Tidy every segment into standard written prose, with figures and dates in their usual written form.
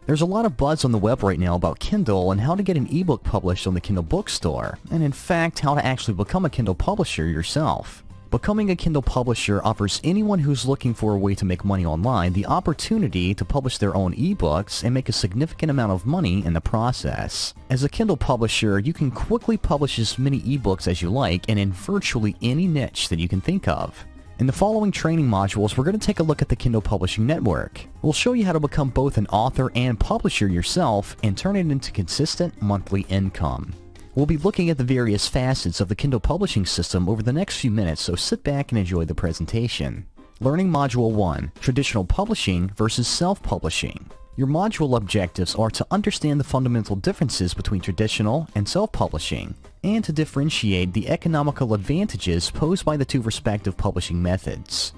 There's a lot of buzz on the web right now about Kindle and how to get an ebook published on the Kindle bookstore, and in fact how to actually become a Kindle publisher yourself. Becoming a Kindle publisher offers anyone who's looking for a way to make money online the opportunity to publish their own ebooks and make a significant amount of money in the process. As a Kindle publisher, you can quickly publish as many ebooks as you like and in virtually any niche that you can think of. In the following training modules, we're going to take a look at the Kindle Publishing Network. We'll show you how to become both an author and publisher yourself and turn it into consistent monthly income. We'll be looking at the various facets of the Kindle Publishing System over the next few minutes, so sit back and enjoy the presentation. Learning Module 1, Traditional Publishing versus Self-Publishing. Your module objectives are to understand the fundamental differences between traditional and self-publishing, and to differentiate the economical advantages posed by the two respective publishing methods.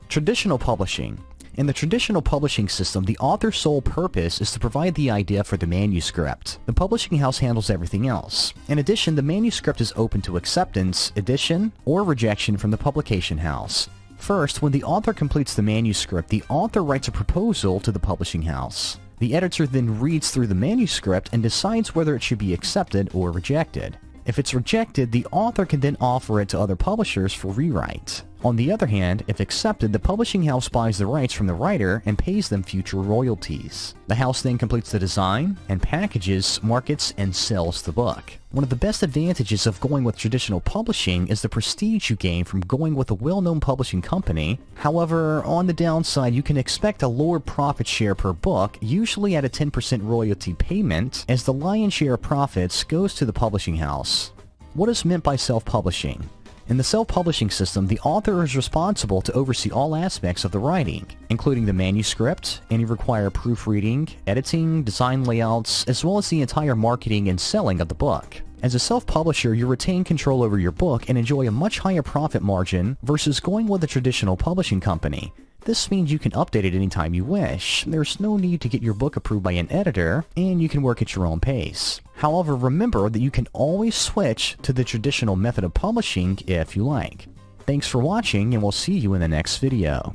Traditional publishing. In the traditional publishing system, the author's sole purpose is to provide the idea for the manuscript. The publishing house handles everything else. In addition, the manuscript is open to acceptance, edition, or rejection from the publication house. First, when the author completes the manuscript, the author writes a proposal to the publishing house. The editor then reads through the manuscript and decides whether it should be accepted or rejected. If it's rejected, the author can then offer it to other publishers for rewrite. On the other hand, if accepted, the publishing house buys the rights from the writer and pays them future royalties. The house then completes the design and packages, markets, and sells the book. One of the best advantages of going with traditional publishing is the prestige you gain from going with a well-known publishing company. However, on the downside, you can expect a lower profit share per book, usually at a 10% royalty payment, as the lion's share of profits goes to the publishing house. What is meant by self-publishing? In the self-publishing system, the author is responsible to oversee all aspects of the writing, including the manuscript, any required proofreading, editing, design layouts, as well as the entire marketing and selling of the book. As a self-publisher, you retain control over your book and enjoy a much higher profit margin versus going with a traditional publishing company. This means you can update it anytime you wish. There's no need to get your book approved by an editor, and you can work at your own pace. However, remember that you can always switch to the traditional method of publishing if you like. Thanks for watching, and we'll see you in the next video.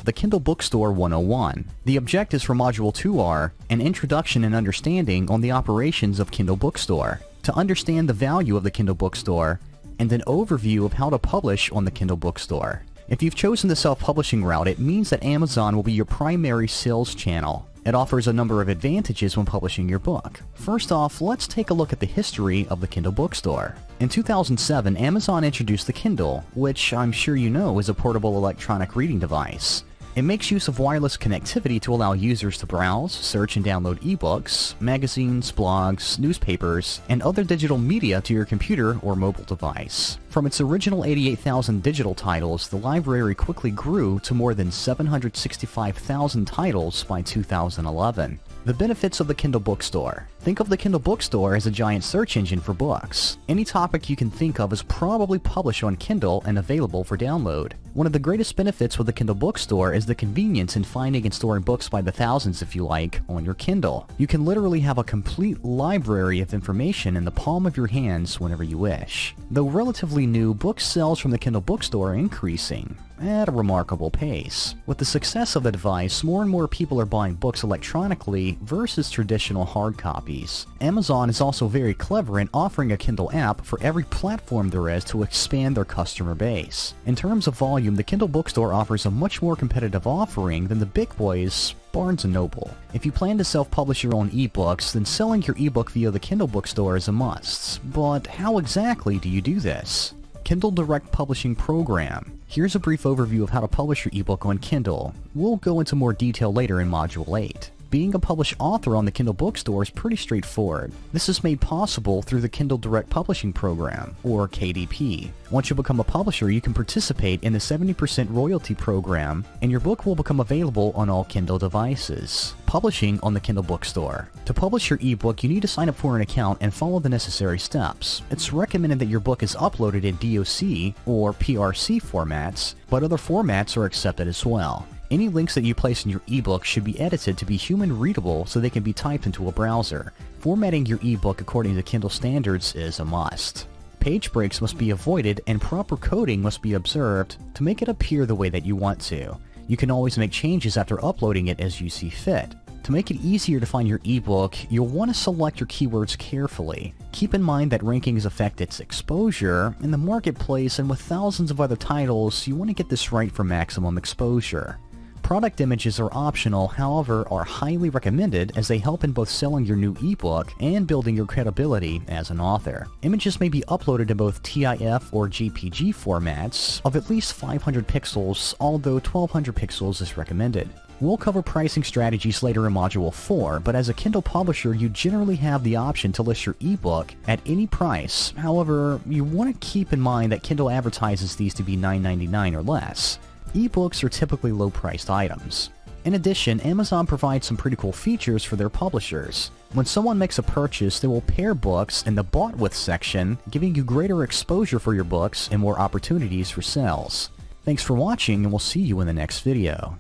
The Kindle Bookstore 101. The objectives for Module 2 are an introduction and understanding on the operations of Kindle Bookstore, to understand the value of the Kindle Bookstore, and an overview of how to publish on the Kindle Bookstore. If you've chosen the self-publishing route, it means that Amazon will be your primary sales channel. It offers a number of advantages when publishing your book. First off, let's take a look at the history of the Kindle Bookstore. In 2007, Amazon introduced the Kindle, which I'm sure you know is a portable electronic reading device. It makes use of wireless connectivity to allow users to browse, search, and download ebooks, magazines, blogs, newspapers, and other digital media to your computer or mobile device. From its original 88,000 digital titles, the library quickly grew to more than 765,000 titles by 2011. The benefits of the Kindle Bookstore. Think of the Kindle Bookstore as a giant search engine for books. Any topic you can think of is probably published on Kindle and available for download. One of the greatest benefits with the Kindle Bookstore is the convenience in finding and storing books by the thousands, if you like, on your Kindle. You can literally have a complete library of information in the palm of your hands whenever you wish. Though relatively new, book sales from the Kindle Bookstore are increasing at a remarkable pace. With the success of the device, more and more people are buying books electronically versus traditional hard copies. Amazon is also very clever in offering a Kindle app for every platform there is to expand their customer base. In terms of volume, the Kindle Bookstore offers a much more competitive offering than the big boys, Barnes & Noble. If you plan to self-publish your own ebooks, then selling your ebook via the Kindle Bookstore is a must. But how exactly do you do this? Kindle Direct Publishing Program. Here's a brief overview of how to publish your ebook on Kindle. We'll go into more detail later in Module 8. Being a published author on the Kindle Bookstore is pretty straightforward. This is made possible through the Kindle Direct Publishing Program, or KDP. Once you become a publisher, you can participate in the 70% royalty program, and your book will become available on all Kindle devices. Publishing on the Kindle Bookstore. To publish your ebook, you need to sign up for an account and follow the necessary steps. It's recommended that your book is uploaded in DOC or PRC formats, but other formats are accepted as well. Any links that you place in your ebook should be edited to be human readable so they can be typed into a browser. Formatting your ebook according to Kindle standards is a must. Page breaks must be avoided and proper coding must be observed to make it appear the way that you want to. You can always make changes after uploading it as you see fit. To make it easier to find your ebook, you'll want to select your keywords carefully. Keep in mind that rankings affect its exposure in the marketplace, and with thousands of other titles, you want to get this right for maximum exposure. Product images are optional, however, are highly recommended as they help in both selling your new ebook and building your credibility as an author. Images may be uploaded in both TIFF or JPG formats of at least 500 pixels, although 1200 pixels is recommended. We'll cover pricing strategies later in Module 4, but as a Kindle publisher, you generally have the option to list your ebook at any price. However, you want to keep in mind that Kindle advertises these to be $9.99 or less. Ebooks are typically low-priced items. In addition, Amazon provides some pretty cool features for their publishers. When someone makes a purchase, they will pair books in the Bought With section, giving you greater exposure for your books and more opportunities for sales. Thanks for watching, and we'll see you in the next video.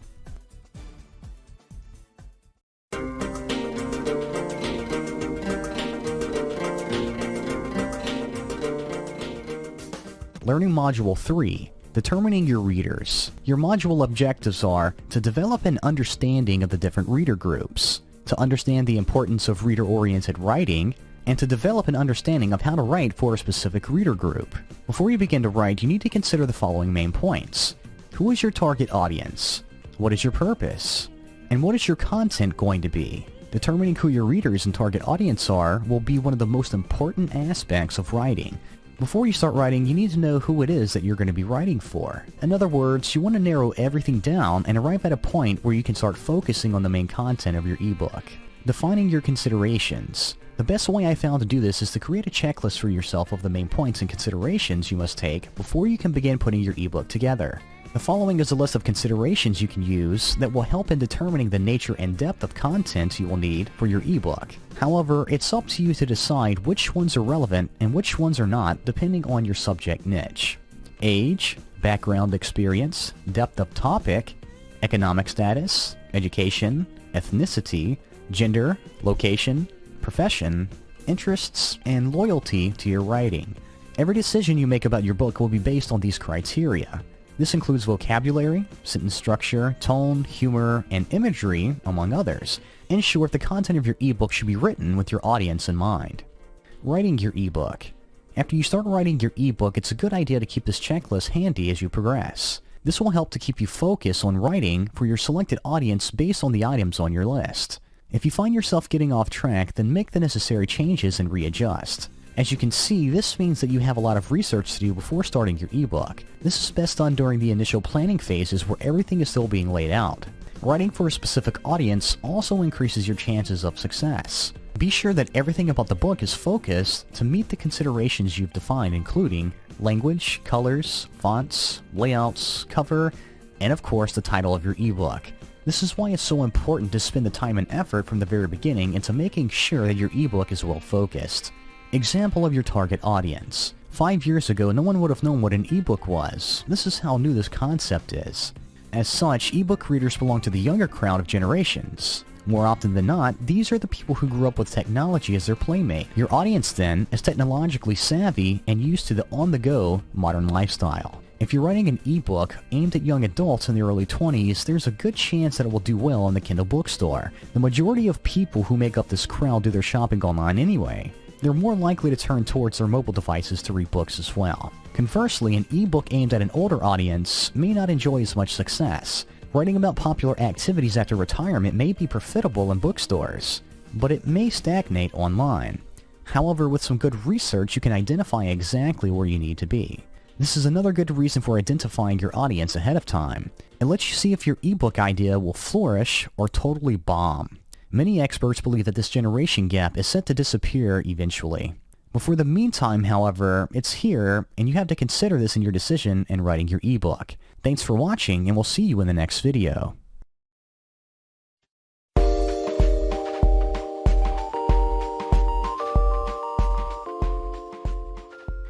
Learning Module 3. Determining your readers. Your module objectives are to develop an understanding of the different reader groups, to understand the importance of reader-oriented writing, and to develop an understanding of how to write for a specific reader group. Before you begin to write, you need to consider the following main points. Who is your target audience? What is your purpose? And what is your content going to be? Determining who your readers and target audience are will be one of the most important aspects of writing. Before you start writing, you need to know who it is that you're going to be writing for. In other words, you want to narrow everything down and arrive at a point where you can start focusing on the main content of your ebook. Defining your considerations. The best way I found to do this is to create a checklist for yourself of the main points and considerations you must take before you can begin putting your ebook together. The following is a list of considerations you can use that will help in determining the nature and depth of content you will need for your ebook. However, it's up to you to decide which ones are relevant and which ones are not depending on your subject niche. Age, background experience, depth of topic, economic status, education, ethnicity, gender, location, profession, interests, and loyalty to your writing. Every decision you make about your book will be based on these criteria. This includes vocabulary, sentence structure, tone, humor, and imagery, among others. In short, the content of your ebook should be written with your audience in mind. Writing your ebook. After you start writing your ebook, it's a good idea to keep this checklist handy as you progress. This will help to keep you focused on writing for your selected audience based on the items on your list. If you find yourself getting off track, then make the necessary changes and readjust. As you can see, this means that you have a lot of research to do before starting your ebook. This is best done during the initial planning phases where everything is still being laid out. Writing for a specific audience also increases your chances of success. Be sure that everything about the book is focused to meet the considerations you've defined, including language, colors, fonts, layouts, cover, and of course the title of your ebook. This is why it's so important to spend the time and effort from the very beginning into making sure that your ebook is well focused. Example of your target audience. 5 years ago, no one would have known what an ebook was. This is how new this concept is. As such, ebook readers belong to the younger crowd of generations. More often than not, these are the people who grew up with technology as their playmate. Your audience, then, is technologically savvy and used to the on-the-go modern lifestyle. If you're writing an ebook aimed at young adults in the early 20s, there's a good chance that it will do well in the Kindle bookstore. The majority of people who make up this crowd do their shopping online anyway. They're more likely to turn towards their mobile devices to read books as well. Conversely, an ebook aimed at an older audience may not enjoy as much success. Writing about popular activities after retirement may be profitable in bookstores, but it may stagnate online. However, with some good research, you can identify exactly where you need to be. This is another good reason for identifying your audience ahead of time. It lets you see if your ebook idea will flourish or totally bomb. Many experts believe that this generation gap is set to disappear eventually. But for the meantime, however, it's here, and you have to consider this in your decision in writing your ebook. Thanks for watching, and we'll see you in the next video.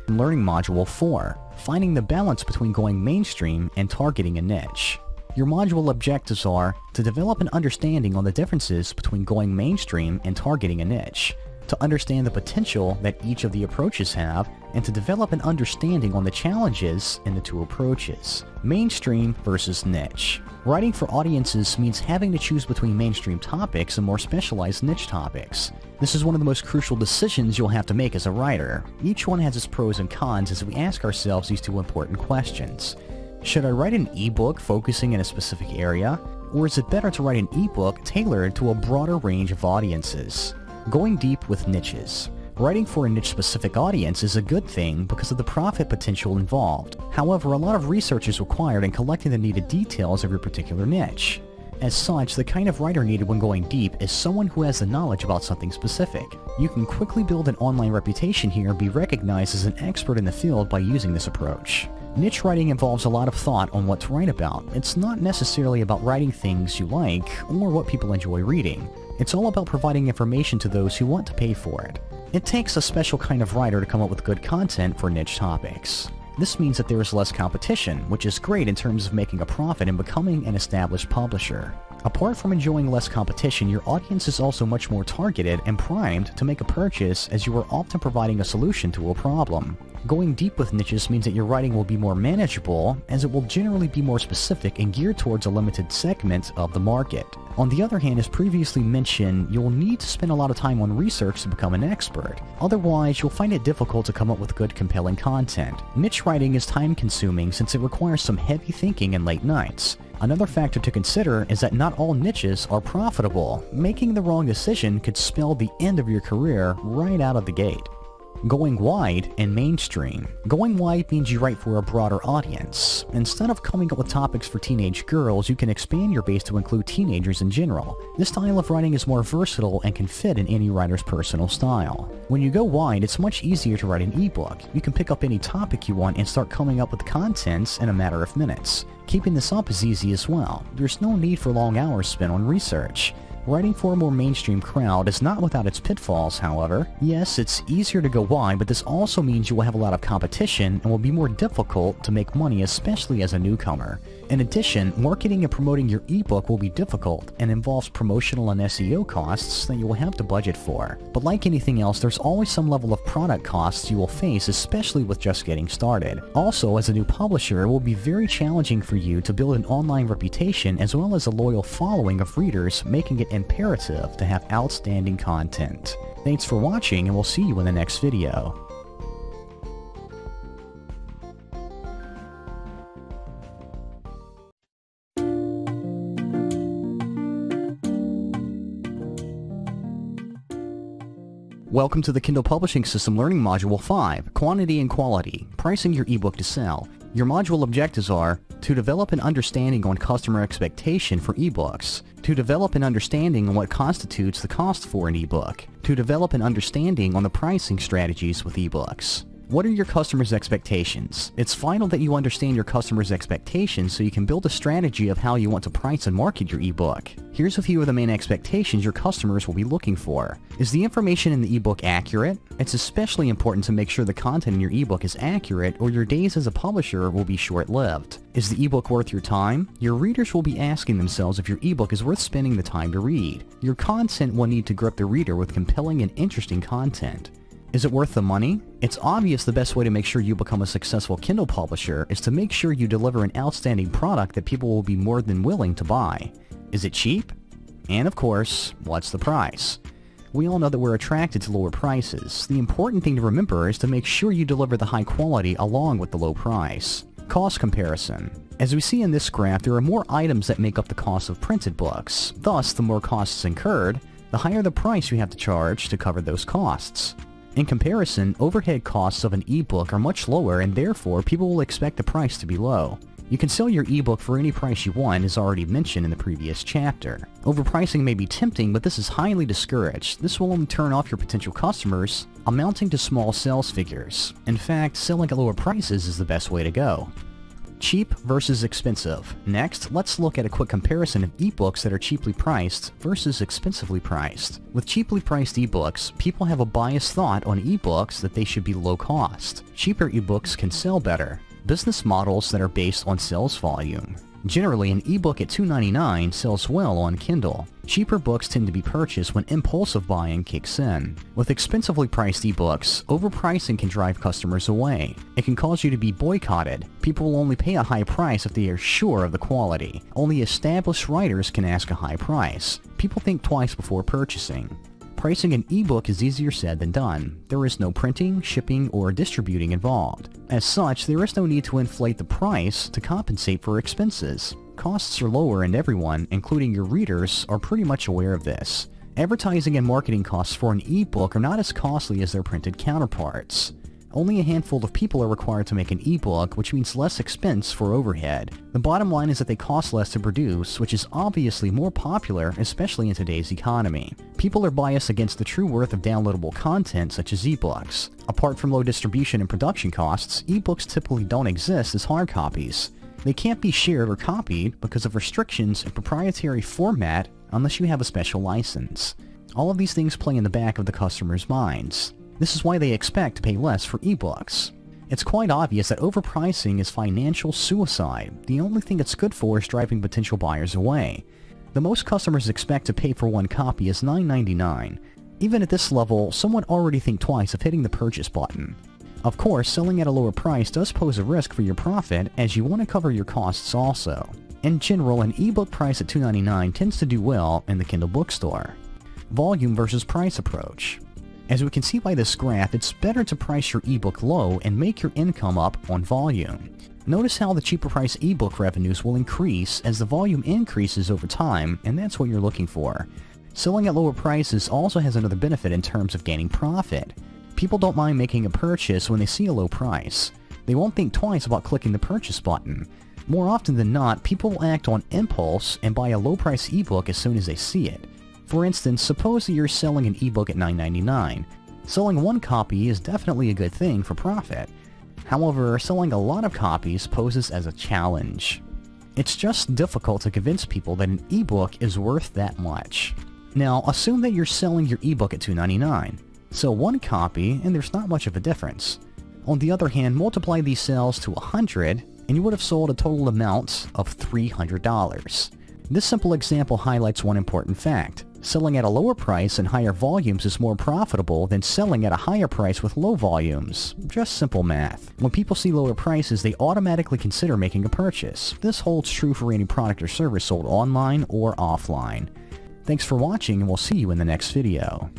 Learning Module 4. Finding the balance between going mainstream and targeting a niche. Your module objectives are to develop an understanding on the differences between going mainstream and targeting a niche, to understand the potential that each of the approaches have, and to develop an understanding on the challenges in the two approaches. Mainstream versus niche. Writing for audiences means having to choose between mainstream topics and more specialized niche topics. This is one of the most crucial decisions you'll have to make as a writer. Each one has its pros and cons as we ask ourselves these two important questions. Should I write an ebook focusing in a specific area, or is it better to write an ebook tailored to a broader range of audiences? Going deep with niches. Writing for a niche-specific audience is a good thing because of the profit potential involved. However, a lot of research is required in collecting the needed details of your particular niche. As such, the kind of writer needed when going deep is someone who has the knowledge about something specific. You can quickly build an online reputation here and be recognized as an expert in the field by using this approach. Niche writing involves a lot of thought on what to write about. It's not necessarily about writing things you like or what people enjoy reading. It's all about providing information to those who want to pay for it. It takes a special kind of writer to come up with good content for niche topics. This means that there is less competition, which is great in terms of making a profit and becoming an established publisher. Apart from enjoying less competition, your audience is also much more targeted and primed to make a purchase, as you are often providing a solution to a problem. Going deep with niches means that your writing will be more manageable, as it will generally be more specific and geared towards a limited segment of the market. On the other hand, as previously mentioned, you'll need to spend a lot of time on research to become an expert. Otherwise, you'll find it difficult to come up with good, compelling content. Niche writing is time-consuming since it requires some heavy thinking and late nights. Another factor to consider is that not all niches are profitable. Making the wrong decision could spell the end of your career right out of the gate. Going wide and mainstream. Going wide means you write for a broader audience. Instead of coming up with topics for teenage girls, you can expand your base to include teenagers in general. This style of writing is more versatile and can fit in any writer's personal style. When you go wide, it's much easier to write an ebook. You can pick up any topic you want and start coming up with contents in a matter of minutes. Keeping this up is easy as well. There's no need for long hours spent on research. Writing for a more mainstream crowd is not without its pitfalls, however. Yes, it's easier to go wide, but this also means you will have a lot of competition and will be more difficult to make money, especially as a newcomer. In addition, marketing and promoting your ebook will be difficult and involves promotional and SEO costs that you will have to budget for. But like anything else, there's always some level of product costs you will face, especially with just getting started. Also, as a new publisher, it will be very challenging for you to build an online reputation as well as a loyal following of readers, making it imperative to have outstanding content. Thanks for watching, and we'll see you in the next video. Welcome to the Kindle Publishing System Learning Module 5, Quantity and Quality, Pricing Your Ebook to Sell. Your module objectives are to develop an understanding on customer expectation for ebooks, to develop an understanding on what constitutes the cost for an ebook, to develop an understanding on the pricing strategies with ebooks. What are your customers' expectations? It's vital that you understand your customers' expectations so you can build a strategy of how you want to price and market your ebook. Here's a few of the main expectations your customers will be looking for. Is the information in the ebook accurate? It's especially important to make sure the content in your ebook is accurate, or your days as a publisher will be short-lived. Is the ebook worth your time? Your readers will be asking themselves if your ebook is worth spending the time to read. Your content will need to grip the reader with compelling and interesting content. Is it worth the money? It's obvious the best way to make sure you become a successful Kindle publisher is to make sure you deliver an outstanding product that people will be more than willing to buy. Is it cheap? And of course, what's the price? We all know that we're attracted to lower prices. The important thing to remember is to make sure you deliver the high quality along with the low price. Cost comparison. As we see in this graph, there are more items that make up the cost of printed books. Thus, the more costs incurred, the higher the price you have to charge to cover those costs. In comparison, overhead costs of an ebook are much lower, and therefore people will expect the price to be low. You can sell your ebook for any price you want, as already mentioned in the previous chapter. Overpricing may be tempting, but this is highly discouraged. This will turn off your potential customers, amounting to small sales figures. In fact, selling at lower prices is the best way to go. Cheap versus expensive. Next, let's look at a quick comparison of ebooks that are cheaply priced versus expensively priced. With cheaply priced ebooks, people have a biased thought on ebooks that they should be low cost. Cheaper ebooks can sell better. Business models that are based on sales volume. Generally, an ebook at $2.99 sells well on Kindle. Cheaper books tend to be purchased when impulsive buying kicks in. With expensively priced ebooks, overpricing can drive customers away. It can cause you to be boycotted. People will only pay a high price if they are sure of the quality. Only established writers can ask a high price. People think twice before purchasing. Pricing an ebook is easier said than done. There is no printing, shipping, or distributing involved. As such, there is no need to inflate the price to compensate for expenses. Costs are lower and everyone, including your readers, are pretty much aware of this. Advertising and marketing costs for an ebook are not as costly as their printed counterparts. Only a handful of people are required to make an ebook, which means less expense for overhead. The bottom line is that they cost less to produce, which is obviously more popular, especially in today's economy. People are biased against the true worth of downloadable content such as ebooks. Apart from low distribution and production costs, ebooks typically don't exist as hard copies. They can't be shared or copied because of restrictions and proprietary format unless you have a special license. All of these things play in the back of the customer's minds. This is why they expect to pay less for ebooks. It's quite obvious that overpricing is financial suicide. The only thing it's good for is driving potential buyers away. The most customers expect to pay for one copy is $9.99. Even at this level, some would already think twice of hitting the purchase button. Of course, selling at a lower price does pose a risk for your profit, as you want to cover your costs also. In general, an ebook price at $2.99 tends to do well in the Kindle bookstore. Volume versus price approach. As we can see by this graph, it's better to price your ebook low and make your income up on volume. Notice how the cheaper price ebook revenues will increase as the volume increases over time, and that's what you're looking for. Selling at lower prices also has another benefit in terms of gaining profit. People don't mind making a purchase when they see a low price. They won't think twice about clicking the purchase button. More often than not, people will act on impulse and buy a low price ebook as soon as they see it. For instance, suppose that you're selling an ebook at $9.99. Selling one copy is definitely a good thing for profit. However, selling a lot of copies poses as a challenge. It's just difficult to convince people that an ebook is worth that much. Now, assume that you're selling your ebook at $2.99. Sell one copy, and there's not much of a difference. On the other hand, multiply these sales to 100, and you would have sold a total amount of $300. This simple example highlights one important fact. Selling at a lower price and higher volumes is more profitable than selling at a higher price with low volumes. Just simple math. When people see lower prices, they automatically consider making a purchase. This holds true for any product or service sold online or offline. Thanks for watching, and we'll see you in the next video.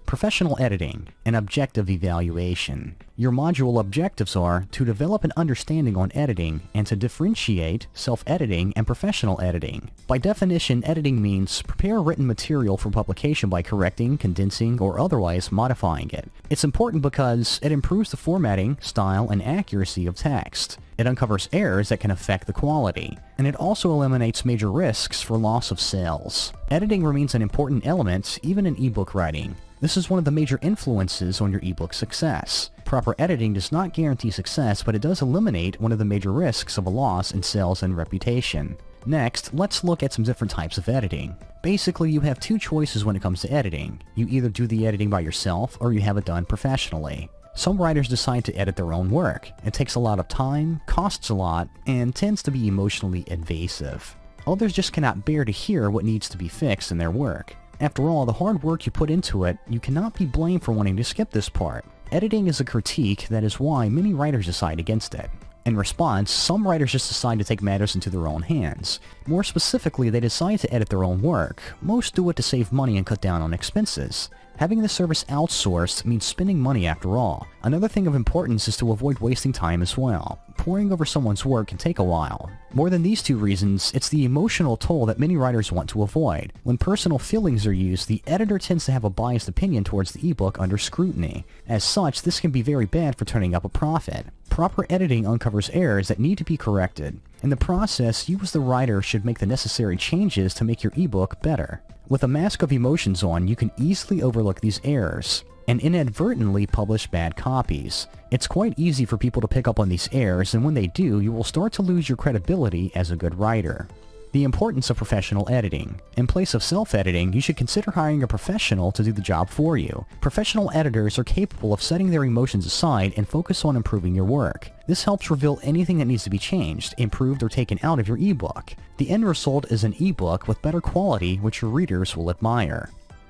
Professional editing, an objective evaluation. Your module objectives are to develop an understanding on editing and to differentiate self-editing and professional editing. By definition, editing means prepare written material for publication by correcting, condensing, or otherwise modifying it. It's important because it improves the formatting, style, and accuracy of text. It uncovers errors that can affect the quality, and it also eliminates major risks for loss of sales. Editing remains an important element even in ebook writing. This is one of the major influences on your ebook success. Proper editing does not guarantee success, but it does eliminate one of the major risks of a loss in sales and reputation. Next, let's look at some different types of editing. Basically, you have two choices when it comes to editing. You either do the editing by yourself, or you have it done professionally. Some writers decide to edit their own work. It takes a lot of time, costs a lot, and tends to be emotionally invasive. Others just cannot bear to hear what needs to be fixed in their work. After all, the hard work you put into it, you cannot be blamed for wanting to skip this part. Editing is a critique, that is why many writers decide against it. In response, some writers just decide to take matters into their own hands. More specifically, they decide to edit their own work. Most do it to save money and cut down on expenses. Having the service outsourced means spending money after all. Another thing of importance is to avoid wasting time as well. Poring over someone's work can take a while. More than these two reasons, it's the emotional toll that many writers want to avoid. When personal feelings are used, the editor tends to have a biased opinion towards the ebook under scrutiny. As such, this can be very bad for turning up a profit. Proper editing uncovers errors that need to be corrected. In the process, you as the writer should make the necessary changes to make your ebook better. With a mask of emotions on, you can easily overlook these errors and inadvertently publish bad copies. It's quite easy for people to pick up on these errors, and when they do, you will start to lose your credibility as a good writer. The importance of professional editing. In place of self-editing, you should consider hiring a professional to do the job for you. Professional editors are capable of setting their emotions aside and focus on improving your work. This helps reveal anything that needs to be changed, improved, or taken out of your ebook. The end result is an ebook with better quality which your readers will admire.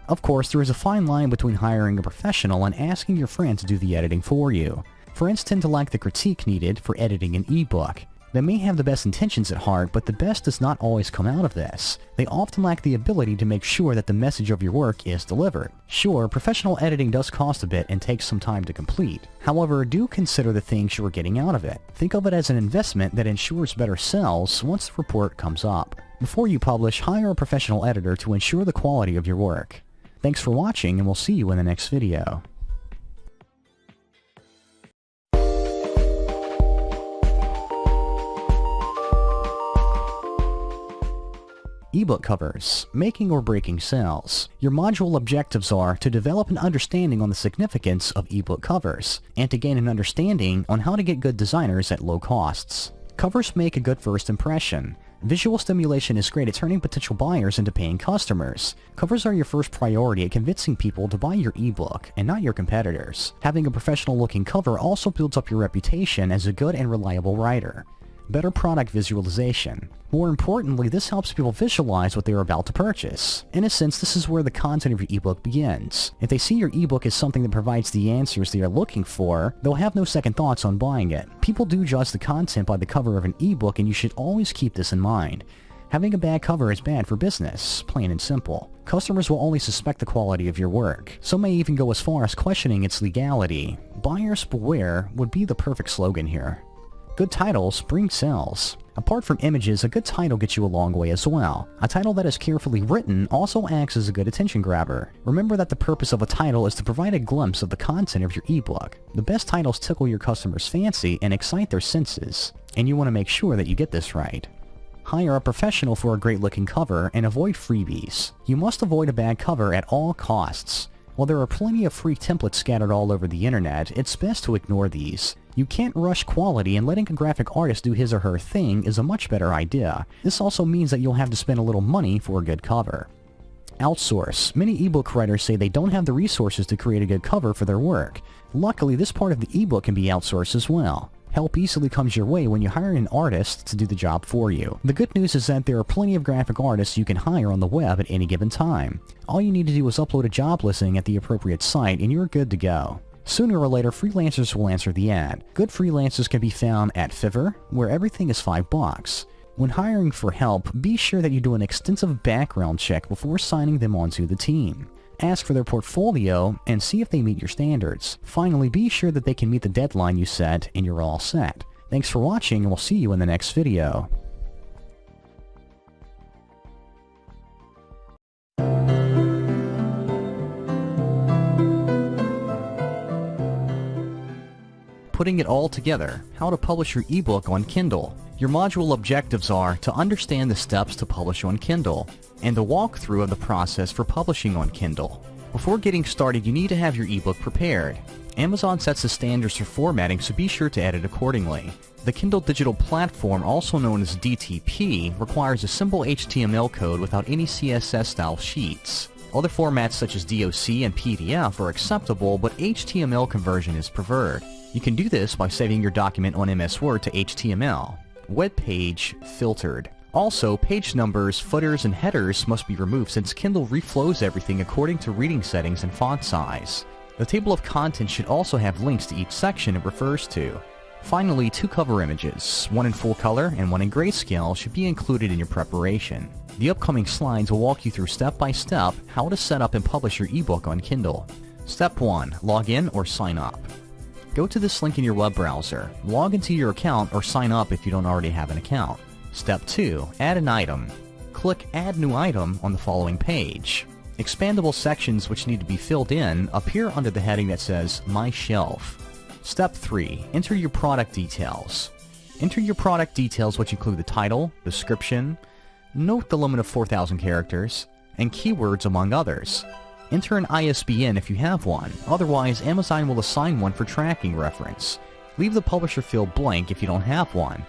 Of course, there is a fine line between hiring a professional and asking your friend to do the editing for you. Friends tend to lack the critique needed for editing an ebook. They may have the best intentions at heart, but the best does not always come out of this. They often lack the ability to make sure that the message of your work is delivered. Sure, professional editing does cost a bit and takes some time to complete. However, do consider the things you are getting out of it. Think of it as an investment that ensures better sales once the report comes up. Before you publish, hire a professional editor to ensure the quality of your work. Thanks for watching, and we'll see you in the next video. Ebook covers, making or breaking sales. Your module objectives are to develop an understanding on the significance of ebook covers, and to gain an understanding on how to get good designers at low costs. Covers make a good first impression. Visual stimulation is great at turning potential buyers into paying customers. Covers are your first priority at convincing people to buy your ebook, and not your competitors. Having a professional-looking cover also builds up your reputation as a good and reliable writer. Better product visualization. More importantly, this helps people visualize what they are about to purchase. In a sense, this is where the content of your ebook begins. If they see your ebook as something that provides the answers they are looking for, they'll have no second thoughts on buying it. People do judge the content by the cover of an ebook, and you should always keep this in mind. Having a bad cover is bad for business, plain and simple. Customers will only suspect the quality of your work. Some may even go as far as questioning its legality. Buyers beware would be the perfect slogan here. Good titles bring sales. Apart from images, a good title gets you a long way as well. A title that is carefully written also acts as a good attention grabber. Remember that the purpose of a title is to provide a glimpse of the content of your ebook. The best titles tickle your customers' fancy and excite their senses, and you want to make sure that you get this right. Hire a professional for a great-looking cover and avoid freebies. You must avoid a bad cover at all costs. While there are plenty of free templates scattered all over the internet, it's best to ignore these. You can't rush quality, and letting a graphic artist do his or her thing is a much better idea. This also means that you'll have to spend a little money for a good cover. Outsource. Many ebook writers say they don't have the resources to create a good cover for their work. Luckily, this part of the ebook can be outsourced as well. Help easily comes your way when you hire an artist to do the job for you. The good news is that there are plenty of graphic artists you can hire on the web at any given time. All you need to do is upload a job listing at the appropriate site and you're good to go. Sooner or later, freelancers will answer the ad. Good freelancers can be found at Fiverr, where everything is $5. When hiring for help, be sure that you do an extensive background check before signing them onto the team. Ask for their portfolio and see if they meet your standards. Finally, be sure that they can meet the deadline you set and you're all set. Thanks for watching, and we'll see you in the next video. Putting it all together, how to publish your ebook on Kindle. Your module objectives are to understand the steps to publish on Kindle, and the walkthrough of the process for publishing on Kindle. Before getting started, you need to have your ebook prepared. Amazon sets the standards for formatting, so be sure to edit accordingly. The Kindle Digital Platform, also known as DTP, requires a simple HTML code without any CSS-style sheets. Other formats such as DOC and PDF are acceptable, but HTML conversion is preferred. You can do this by saving your document on MS Word to HTML. Web page filtered. Also, page numbers, footers, and headers must be removed since Kindle reflows everything according to reading settings and font size. The table of contents should also have links to each section it refers to. Finally, 2 cover images, one in full color and one in grayscale, should be included in your preparation. The upcoming slides will walk you through step by step how to set up and publish your ebook on Kindle. Step 1. Log in or sign up. Go to this link in your web browser. Log into your account or sign up if you don't already have an account. Step 2. Add an item. Click Add New Item on the following page. Expandable sections which need to be filled in appear under the heading that says My Shelf. Step 3. Enter your product details. Enter your product details, which include the title, description, note the limit of 4,000 characters, and keywords among others. Enter an ISBN if you have one, otherwise Amazon will assign one for tracking reference. Leave the publisher field blank if you don't have one.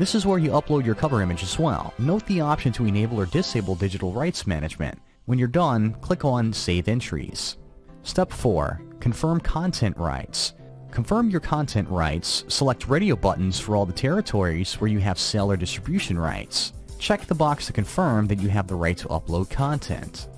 This is where you upload your cover image as well. Note the option to enable or disable digital rights management. When you're done, click on Save Entries. Step 4. Confirm content rights. Confirm your content rights. Select radio buttons for all the territories where you have sale or distribution rights. Check the box to confirm that you have the right to upload content.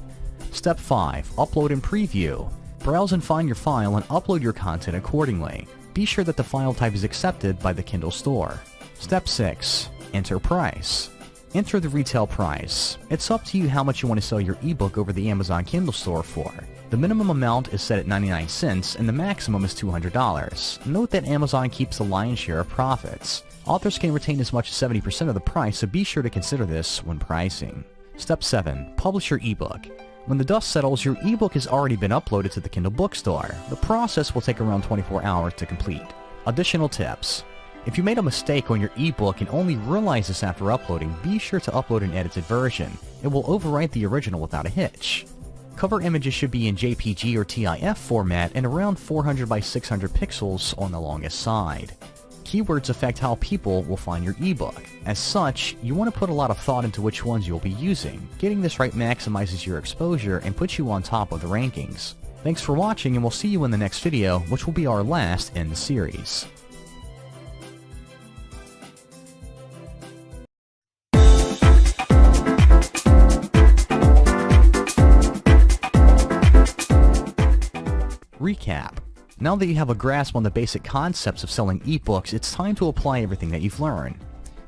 Step 5. Upload and preview. Browse and find your file and upload your content accordingly. Be sure that the file type is accepted by the Kindle store. Step 6. Enter price. Enter the retail price. It's up to you how much you want to sell your ebook over the Amazon Kindle store for. The minimum amount is set at 99 cents and the maximum is $200. Note that Amazon keeps the lion's share of profits. Authors can retain as much as 70% of the price, so be sure to consider this when pricing. Step 7. Publish your ebook. When the dust settles, your ebook has already been uploaded to the Kindle bookstore. The process will take around 24 hours to complete. Additional tips. If you made a mistake on your ebook and only realize this after uploading, be sure to upload an edited version. It will overwrite the original without a hitch. Cover images should be in JPG or TIF format and around 400 by 600 pixels on the longest side. Keywords affect how people will find your ebook. As such, you want to put a lot of thought into which ones you'll be using. Getting this right maximizes your exposure and puts you on top of the rankings. Thanks for watching, and we'll see you in the next video, which will be our last in the series. Recap. Now that you have a grasp on the basic concepts of selling ebooks, it's time to apply everything that you've learned.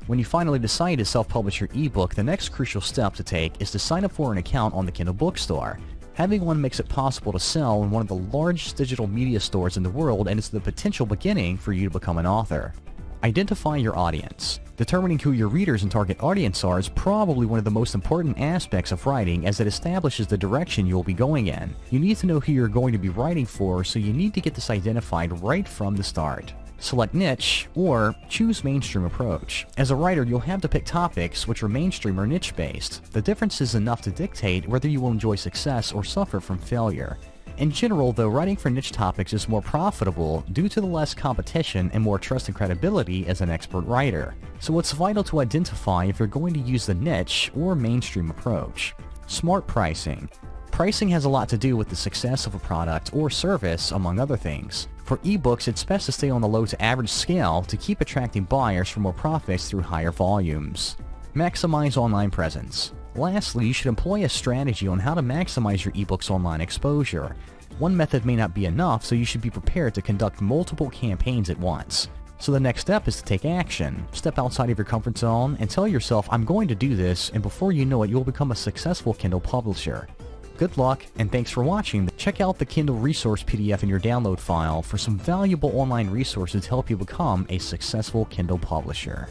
When you finally decide to self-publish your ebook, the next crucial step to take is to sign up for an account on the Kindle bookstore. Having one makes it possible to sell in one of the largest digital media stores in the world, and it's the potential beginning for you to become an author. Identify your audience. Determining who your readers and target audience are is probably one of the most important aspects of writing, as it establishes the direction you'll be going in. You need to know who you're going to be writing for, so you need to get this identified right from the start. Select niche, or choose mainstream approach. As a writer, you'll have to pick topics which are mainstream or niche based. The difference is enough to dictate whether you will enjoy success or suffer from failure. In general, though, writing for niche topics is more profitable due to the less competition and more trust and credibility as an expert writer. So it's vital to identify if you're going to use the niche or mainstream approach. Smart pricing. Pricing has a lot to do with the success of a product or service, among other things. For ebooks, it's best to stay on the low to average scale to keep attracting buyers for more profits through higher volumes. Maximize online presence. Lastly, you should employ a strategy on how to maximize your ebook's online exposure. One method may not be enough, so you should be prepared to conduct multiple campaigns at once. So the next step is to take action. Step outside of your comfort zone and tell yourself, I'm going to do this, and before you know it, you'll become a successful Kindle publisher. Good luck, and thanks for watching. Check out the Kindle resource PDF in your download file for some valuable online resources to help you become a successful Kindle publisher.